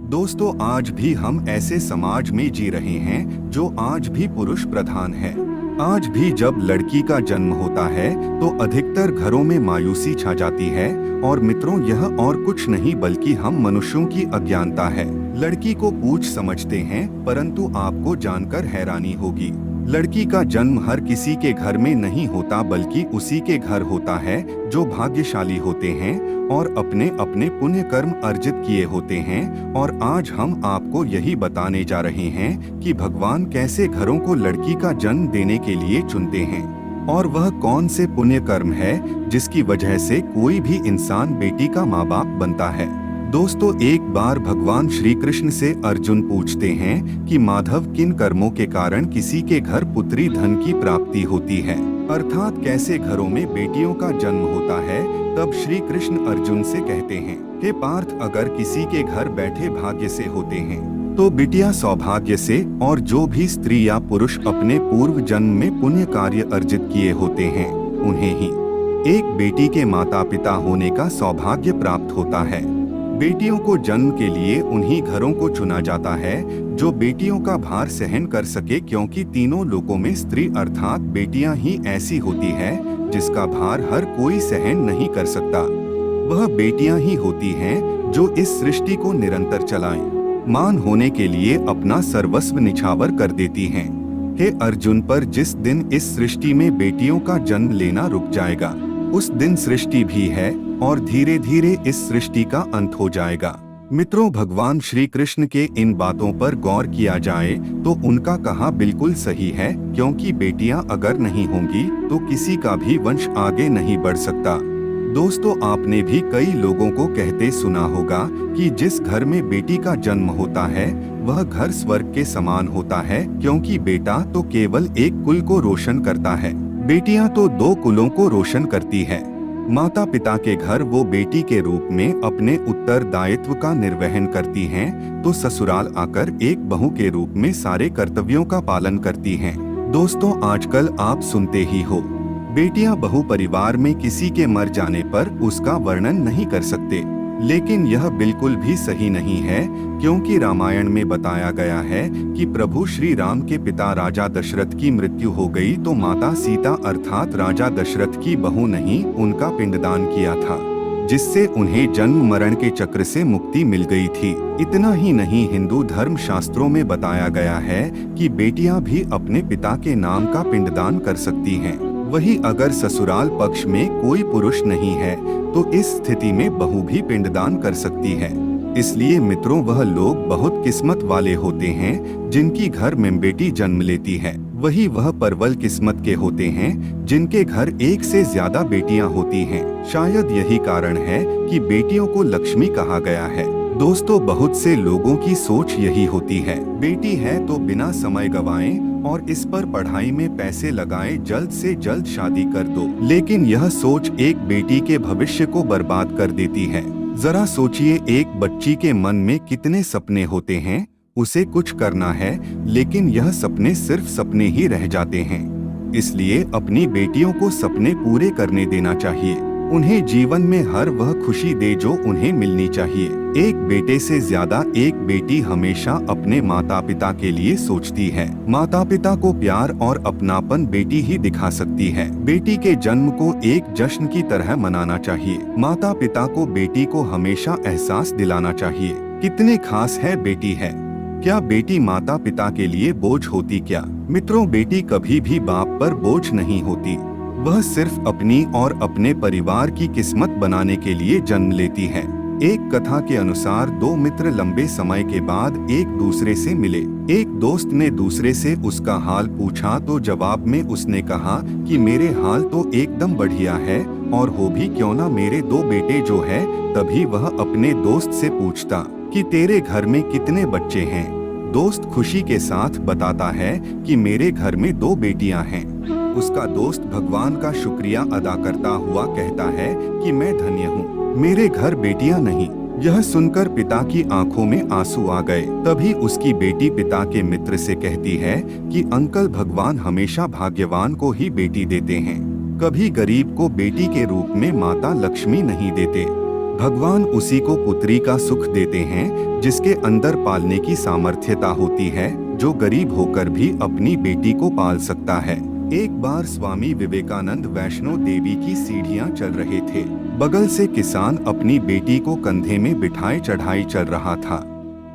दोस्तों, आज भी हम ऐसे समाज में जी रहे हैं जो आज भी पुरुष प्रधान है। आज भी जब लड़की का जन्म होता है तो अधिकतर घरों में मायूसी छा जाती है। और मित्रों, यह और कुछ नहीं बल्कि हम मनुष्यों की अज्ञानता है। लड़की को पूछ समझते हैं, परंतु आपको जानकर हैरानी होगी, लड़की का जन्म हर किसी के घर में नहीं होता, बल्कि उसी के घर होता है जो भाग्यशाली होते हैं और अपने अपने पुण्य कर्म अर्जित किए होते हैं। और आज हम आपको यही बताने जा रहे हैं कि भगवान कैसे घरों को लड़की का जन्म देने के लिए चुनते हैं, और वह कौन से पुण्य कर्म है जिसकी वजह से कोई भी इंसान बेटी का माँ बाप बनता है। दोस्तों, एक बार भगवान श्री कृष्ण से अर्जुन पूछते हैं कि माधव, किन कर्मों के कारण किसी के घर पुत्री धन की प्राप्ति होती है, अर्थात कैसे घरों में बेटियों का जन्म होता है। तब श्री कृष्ण अर्जुन से कहते हैं, हे पार्थ, अगर किसी के घर बैठे भाग्य से होते हैं तो बिटिया सौभाग्य से, और जो भी स्त्री या पुरुष अपने पूर्व जन्म में पुण्य कार्य अर्जित किए होते हैं उन्हें ही एक बेटी के माता पिता होने का सौभाग्य प्राप्त होता है। बेटियों को जन्म के लिए उन्हीं घरों को चुना जाता है जो बेटियों का भार सहन कर सके, क्योंकि तीनों लोकों में स्त्री अर्थात बेटियां ही ऐसी होती है जिसका भार हर कोई सहन नहीं कर सकता। वह बेटियां ही होती हैं जो इस सृष्टि को निरंतर चलाएं, मान होने के लिए अपना सर्वस्व निछावर कर देती हैं। हे अर्जुन, पर जिस दिन इस सृष्टि में बेटियों का जन्म लेना रुक जाएगा, उस दिन सृष्टि भी है और धीरे धीरे इस सृष्टि का अंत हो जाएगा। मित्रों, भगवान श्री कृष्ण के इन बातों पर गौर किया जाए तो उनका कहा बिल्कुल सही है, क्योंकि बेटियां अगर नहीं होंगी तो किसी का भी वंश आगे नहीं बढ़ सकता। दोस्तों, आपने भी कई लोगों को कहते सुना होगा कि जिस घर में बेटी का जन्म होता है वह घर स्वर्ग के समान होता है, क्योंकि बेटा तो केवल एक कुल को रोशन करता है, बेटियां तो दो कुलों को रोशन करती है। माता पिता के घर वो बेटी के रूप में अपने उत्तरदायित्व का निर्वहन करती हैं, तो ससुराल आकर एक बहू के रूप में सारे कर्तव्यों का पालन करती हैं। दोस्तों, आजकल आप सुनते ही हो, बेटियां बहू परिवार में किसी के मर जाने पर उसका वर्णन नहीं कर सकते, लेकिन यह बिल्कुल भी सही नहीं है, क्योंकि रामायण में बताया गया है कि प्रभु श्री राम के पिता राजा दशरथ की मृत्यु हो गई तो माता सीता अर्थात राजा दशरथ की बहू नहीं उनका पिंडदान किया था, जिससे उन्हें जन्म मरण के चक्र से मुक्ति मिल गई थी। इतना ही नहीं, हिंदू धर्म शास्त्रों में बताया गया है कि बेटियां भी अपने पिता के नाम का पिंडदान कर सकती हैं। वही अगर ससुराल पक्ष में कोई पुरुष नहीं है तो इस स्थिति में बहू भी पिंडदान कर सकती है। इसलिए मित्रों, वह लोग बहुत किस्मत वाले होते हैं जिनकी घर में बेटी जन्म लेती है। वही वह परवल किस्मत के होते हैं जिनके घर एक से ज्यादा बेटियां होती हैं। शायद यही कारण है कि बेटियों को लक्ष्मी कहा गया है। दोस्तों, बहुत से लोगों की सोच यही होती है, बेटी है तो बिना समय गवाएं और इस पर पढ़ाई में पैसे लगाएं, जल्द से जल्द शादी कर दो। लेकिन यह सोच एक बेटी के भविष्य को बर्बाद कर देती है। जरा सोचिए, एक बच्ची के मन में कितने सपने होते हैं, उसे कुछ करना है लेकिन यह सपने सिर्फ सपने ही रह जाते हैं। इसलिए अपनी बेटियों को सपने पूरे करने देना चाहिए, उन्हें जीवन में हर वह खुशी दे जो उन्हें मिलनी चाहिए। एक बेटे से ज्यादा एक बेटी हमेशा अपने माता पिता के लिए सोचती है। माता पिता को प्यार और अपनापन बेटी ही दिखा सकती है। बेटी के जन्म को एक जश्न की तरह मनाना चाहिए। माता पिता को बेटी को हमेशा एहसास दिलाना चाहिए कितने खास है बेटी है। क्या बेटी माता पिता के लिए बोझ होती क्या? मित्रों, बेटी कभी भी बाप पर बोझ नहीं होती, वह सिर्फ अपनी और अपने परिवार की किस्मत बनाने के लिए जन्म लेती है। एक कथा के अनुसार दो मित्र लंबे समय के बाद एक दूसरे से मिले। एक दोस्त ने दूसरे से उसका हाल पूछा तो जवाब में उसने कहा कि मेरे हाल तो एकदम बढ़िया है, और हो भी क्यों ना मेरे दो बेटे जो है। तभी वह अपने दोस्त से पूछता कि तेरे घर में कितने बच्चे हैं। दोस्त खुशी के साथ बताता है कि मेरे घर में दो बेटियां हैं। उसका दोस्त भगवान का शुक्रिया अदा करता हुआ कहता है कि मैं धन्य हूँ, मेरे घर बेटियां नहीं। यह सुनकर पिता की आंखों में आंसू आ गए। तभी उसकी बेटी पिता के मित्र से कहती है कि अंकल, भगवान हमेशा भाग्यवान को ही बेटी देते हैं, कभी गरीब को बेटी के रूप में माता लक्ष्मी नहीं देते। भगवान उसी को पुत्री का सुख देते हैं जिसके अंदर पालने की सामर्थ्यता होती है, जो गरीब होकर भी अपनी बेटी को पाल सकता है। एक बार स्वामी विवेकानंद वैष्णो देवी की सीढ़ियां चल रहे थे। बगल से किसान अपनी बेटी को कंधे में बिठाए चढ़ाई चल रहा था।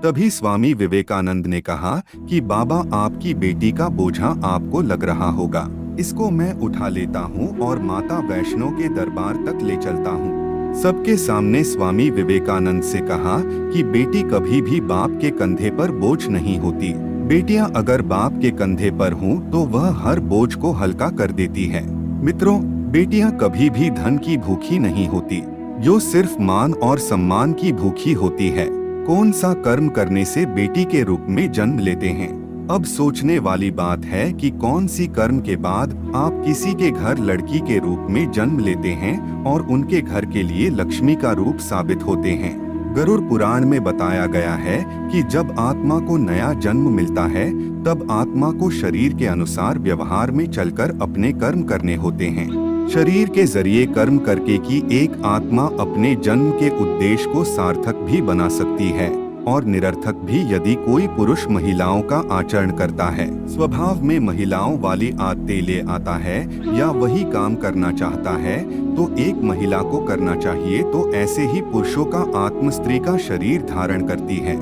तभी स्वामी विवेकानंद ने कहा कि बाबा, आपकी बेटी का बोझा आपको लग रहा होगा, इसको मैं उठा लेता हूँ और माता वैष्णो के दरबार तक ले चलता हूँ। सबके सामने स्वामी विवेकानंद से कहा कि बेटी कभी भी बाप के कंधे पर बोझ नहीं होती। बेटियां अगर बाप के कंधे पर हों तो वह हर बोझ को हल्का कर देती है। मित्रों, बेटियां कभी भी धन की भूखी नहीं होती, जो सिर्फ मान और सम्मान की भूखी होती है। कौन सा कर्म करने से बेटी के रूप में जन्म लेते हैं? अब सोचने वाली बात है कि कौन सी कर्म के बाद आप किसी के घर लड़की के रूप में जन्म लेते हैं और उनके घर के लिए लक्ष्मी का रूप साबित होते हैं। गरुड़ पुराण में बताया गया है कि जब आत्मा को नया जन्म मिलता है तब आत्मा को शरीर के अनुसार व्यवहार में चलकर अपने कर्म करने होते हैं। शरीर के जरिए कर्म करके की एक आत्मा अपने जन्म के उद्देश्य को सार्थक भी बना सकती है और निरर्थक भी, यदि कोई पुरुष महिलाओं का आचरण करता है, स्वभाव में महिलाओं वाली आदतें ले आता है या वही काम करना चाहता है तो एक महिला को करना चाहिए, तो ऐसे ही पुरुषों का आत्म स्त्री का शरीर धारण करती है।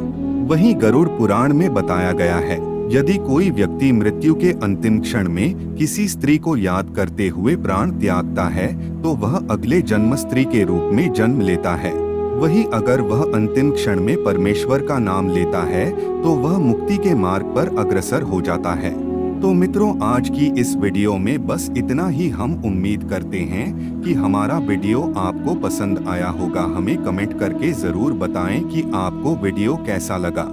वहीं गरुड़ पुराण में बताया गया है, यदि कोई व्यक्ति मृत्यु के अंतिम क्षण में किसी स्त्री को याद करते हुए प्राण त्यागता है तो वह अगले जन्म स्त्री के रूप में जन्म लेता है। वही अगर वह अंतिम क्षण में परमेश्वर का नाम लेता है तो वह मुक्ति के मार्ग पर अग्रसर हो जाता है। तो मित्रों, आज की इस वीडियो में बस इतना ही। हम उम्मीद करते हैं कि हमारा वीडियो आपको पसंद आया होगा। हमें कमेंट करके जरूर बताएं कि आपको वीडियो कैसा लगा।